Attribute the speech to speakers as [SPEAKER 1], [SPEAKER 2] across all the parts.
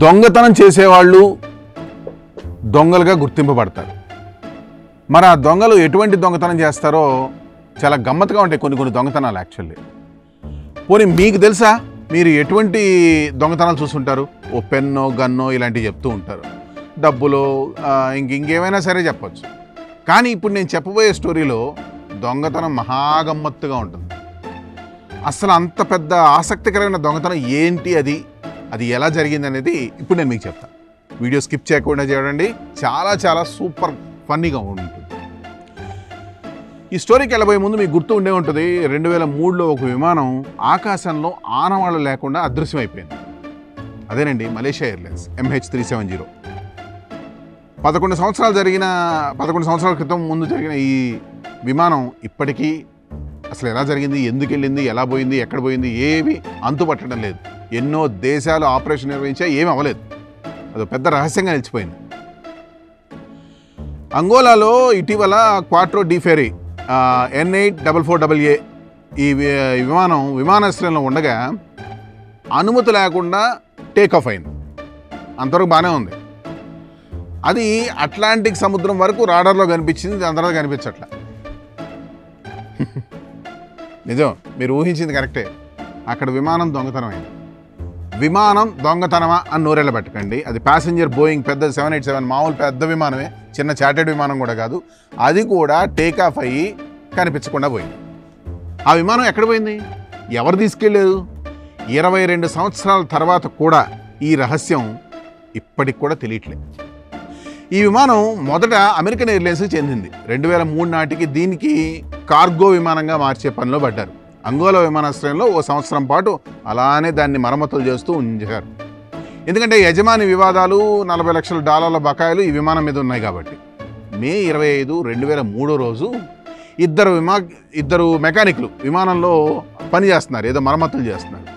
[SPEAKER 1] దొంగతనం చేసేవాళ్ళు దొంగలుగా గుర్తింపబడతారు. మరి ఆ దొంగలు ఎటువంటి దొంగతనం చేస్తారో చాలా గమ్మత్తుగా ఉంటాయి కొన్ని దొంగతనాలు యాక్చువల్లీ. పోనీ మీకు తెలుసా మీరు ఎటువంటి దొంగతనాలు చూస్తుంటారు? ఓ పెన్నో గన్నో ఇలాంటివి చెప్తూ ఉంటారు, డబ్బులో ఇంకేమైనా సరే చెప్పచ్చు. కానీ ఇప్పుడు నేను చెప్పబోయే స్టోరీలో దొంగతనం మహాగమ్మత్తుగా ఉంటుంది. అసలు అంత పెద్ద ఆసక్తికరమైన దొంగతనం ఏంటి, అది ఎలా జరిగింది అనేది ఇప్పుడు నేను మీకు చెప్తాను. వీడియో స్కిప్ చేయకుండా చూడండి, చాలా సూపర్ ఫన్నీగా ఉంటుంది. ఈ స్టోరీకి వెళ్ళబోయే ముందు మీకు గుర్తు ఉండే ఉంటుంది, 2003లో ఒక విమానం ఆకాశంలో ఆనవాళ్ళు లేకుండా అదృశ్యమైపోయింది. అదేనండి మలేషియా ఎయిర్లైన్స్ MH370. 11 సంవత్సరాల క్రితం ముందు జరిగిన ఈ విమానం ఇప్పటికీ అసలు ఎలా జరిగింది, ఎందుకు వెళ్ళింది, ఎలా పోయింది, ఎక్కడ పోయింది, ఏమీ అంతుపట్టడం లేదు. ఎన్నో దేశాలు ఆపరేషన్ నిర్వహించా, ఏమీ అవ్వలేదు. అది పెద్ద రహస్యంగా నిలిచిపోయింది. అంగోలాలో ఇటీవల క్వాట్రో డి ఫెరీ N844AA ఈ విమానాశ్రయంలో ఉండగా అనుమతి లేకుండా టేకాఫ్ అయింది. అంతవరకు బాగానే ఉంది. అది అట్లాంటిక్ సముద్రం వరకు రాడార్లో కనిపించింది, దాని తర్వాత కనిపించట్ల. నిజం, మీరు ఊహించింది కరెక్టే. అక్కడ విమానం దొంగతనం అయింది. విమానం దొంగతనమా అని నోరెళ్ళ పెట్టకండి. అది ప్యాసింజర్ బోయింగ్ పెద్ద 787 మామూలు పెద్ద విమానమే, చిన్న చార్టెడ్ విమానం కూడా కాదు. అది కూడా టేకాఫ్ అయ్యి కనిపించకుండా పోయింది. ఆ విమానం ఎక్కడ పోయింది, ఎవరు తీసుకెళ్ళలేదు? 22 సంవత్సరాల తర్వాత కూడా ఈ రహస్యం ఇప్పటికి కూడా తెలియట్లేదు. ఈ విమానం మొదట అమెరికన్ ఎయిర్లైన్స్కి చెందింది. 2003 నాటికి దీనికి కార్గో విమానంగా మార్చే పనిలో పడ్డారు. అంగోలా విమానాశ్రయంలో ఓ సంవత్సరం పాటు అలానే దాన్ని మరమ్మతులు చేస్తూ ఉంచారు. ఎందుకంటే యజమాని వివాదాలు, $40 లక్షల బకాయిలు ఈ విమానం మీద ఉన్నాయి కాబట్టి. మే 25, 2003 రోజు ఇద్దరు మెకానిక్లు విమానంలో పనిచేస్తున్నారు, ఏదో మరమ్మతులు చేస్తున్నారు.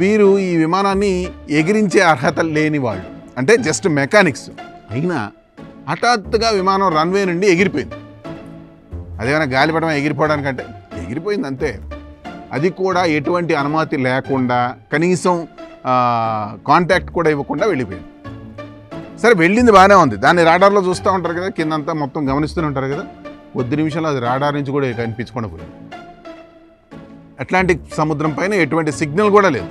[SPEAKER 1] వీరు ఈ విమానాన్ని ఎగిరించే అర్హత లేని వాళ్ళు, అంటే జస్ట్ మెకానిక్స్. అయినా హఠాత్తుగా విమానం రన్వే నుండి ఎగిరిపోయింది. అదేమైనా గాలిపటం ఎగిరిపోవడానికంటే ఎగిరిపోయింది అంతే. అది కూడా ఎటువంటి అనుమతి లేకుండా, కనీసం కాంటాక్ట్ కూడా ఇవ్వకుండా వెళ్ళిపోయింది. సరే, వెళ్ళింది బాగానే ఉంది. దాన్ని రాడార్లో చూస్తూ ఉంటారు కదా, కిందంతా మొత్తం గమనిస్తూనే ఉంటారు కదా. కొద్ది నిమిషాలు అది రాడార్ నుంచి కూడా కనిపించకుండా పోయింది. అట్లాంటిక్ సముద్రం పైన ఎటువంటి సిగ్నల్ కూడా లేదు.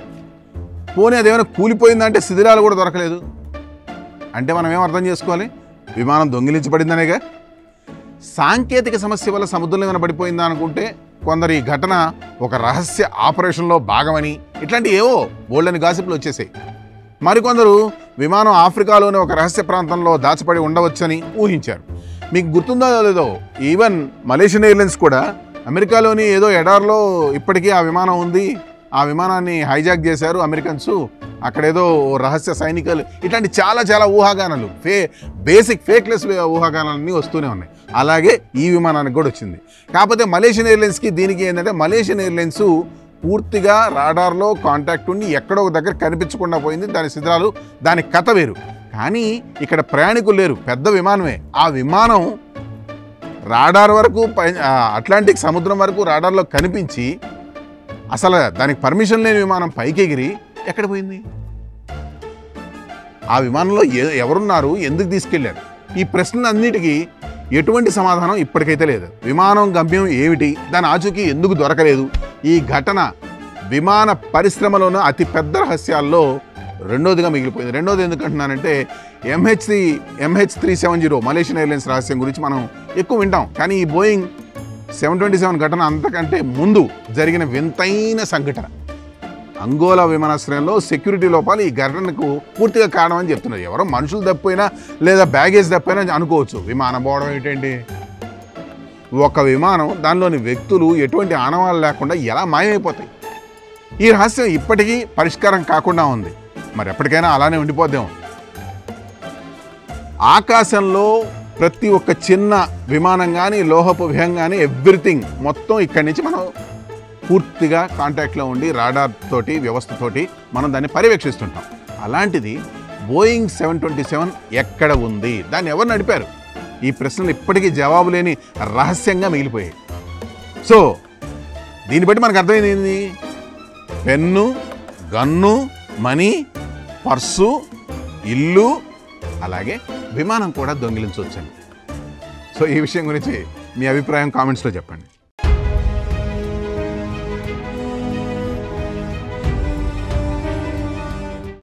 [SPEAKER 1] పోనీ అదేమైనా కూలిపోయిందంటే శిథిలాలు కూడా దొరకలేదు. అంటే మనం ఏం అర్థం చేసుకోవాలి, విమానం దొంగిలించబడిందనేగా. సాంకేతిక సమస్య వల్ల సముద్రంలో ఏమైనా పడిపోయిందా అనుకుంటే కొందరు ఈ ఘటన ఒక రహస్య ఆపరేషన్లో భాగమని, ఇట్లాంటి ఏవో బోల్డని గాసిప్లు వచ్చేసాయి. మరికొందరు విమానం ఆఫ్రికాలోని ఒక రహస్య ప్రాంతంలో దాచపడి ఉండవచ్చని ఊహించారు. మీకు గుర్తుందో లేదో, ఈవెన్ మలేషియన్ ఎయిర్లైన్స్ కూడా అమెరికాలోని ఏదో ఎడార్లో ఇప్పటికీ ఆ విమానం ఉంది, ఆ విమానాన్ని హైజాక్ చేశారు అమెరికన్స్, అక్కడేదో రహస్య సైనికులు, ఇట్లాంటి చాలా ఊహాగానాలు, బేసిక్ ఫేక్లెస్ ఊహాగానాలన్నీ వస్తూనే ఉన్నాయి. అలాగే ఈ విమానానికి కూడా వచ్చింది. కాకపోతే మలేషియన్ ఎయిర్లైన్స్కి దీనికి ఏంటంటే, మలేషియన్ ఎయిర్లైన్స్ పూర్తిగా రాడార్లో కాంటాక్ట్ ఉండి ఎక్కడో ఒక దగ్గర కనిపించకుండా పోయింది. దాని శిథిలాలు, దాని కథ వేరు. కానీ ఇక్కడ ప్రయాణికులు లేరు, పెద్ద విమానమే. ఆ విమానం రాడార్ వరకు, అట్లాంటిక్ సముద్రం వరకు రాడార్లో కనిపించి, అసలు దానికి పర్మిషన్ లేని విమానం పైకి ఎగిరి ఎక్కడ పోయింది? ఆ విమానంలో ఎవరున్నారు, ఎందుకు తీసుకెళ్లారు? ఈ ప్రశ్నలన్నిటికీ ఎటువంటి సమాధానం ఇప్పటికైతే లేదు. విమానం గమ్యం ఏమిటి, దాని ఆచూకీ ఎందుకు దొరకలేదు? ఈ ఘటన విమాన పరిశ్రమలోనూ అతి పెద్ద రహస్యాల్లో రెండోదిగా మిగిలిపోయింది. రెండోది ఎందుకంటున్నానంటే, MH370 మలేషియన్ ఎయిర్లైన్స్ రహస్యం గురించి మనం ఎక్కువ వింటాం. కానీ ఈ బోయింగ్ 727 ఘటన అంతకంటే ముందు జరిగిన వింతైన సంఘటన. అంగోలా విమానాశ్రయంలో సెక్యూరిటీ లోపాలు ఈ ఘటనకు పూర్తిగా కారణం అని చెప్తున్నారు. ఎవరో మనుషులు తప్పిపోయినా లేదా బ్యాగేజ్ తప్పిపోయినా అనుకోవచ్చు, విమానం పోవడం ఏంటండి? ఒక విమానం, దానిలోని వ్యక్తులు ఎటువంటి ఆనవాళ్ళు లేకుండా ఎలా మాయమైపోతాయి? ఈ రహస్యం ఇప్పటికీ పరిష్కారం కాకుండా ఉంది. మరి ఎప్పటికైనా అలానే ఉండిపోద్దాం. ఆకాశంలో ప్రతి ఒక్క చిన్న విమానం కానీ, లోహపు విహం కానీ, ఎవ్రీథింగ్ మొత్తం ఇక్కడి నుంచి మనం పూర్తిగా కాంటాక్ట్లో ఉండి రాడార్ తోటి, వ్యవస్థతోటి మనం దాన్ని పర్యవేక్షిస్తుంటాం. అలాంటిది బోయింగ్ 727 ఎక్కడ ఉంది, దాన్ని ఎవరు నడిపారు? ఈ ప్రశ్నలు ఇప్పటికీ జవాబు లేని రహస్యంగా మిగిలిపోయాయి. సో దీన్ని బట్టి మనకు అర్థమైంది, పెన్ను, గన్ను, మనీ, పర్సు, ఇల్లు అలాగే విమానం కూడా దొంగిలించవచ్చని. సో ఈ విషయం గురించి మీ అభిప్రాయం కామెంట్స్లో చెప్పండి.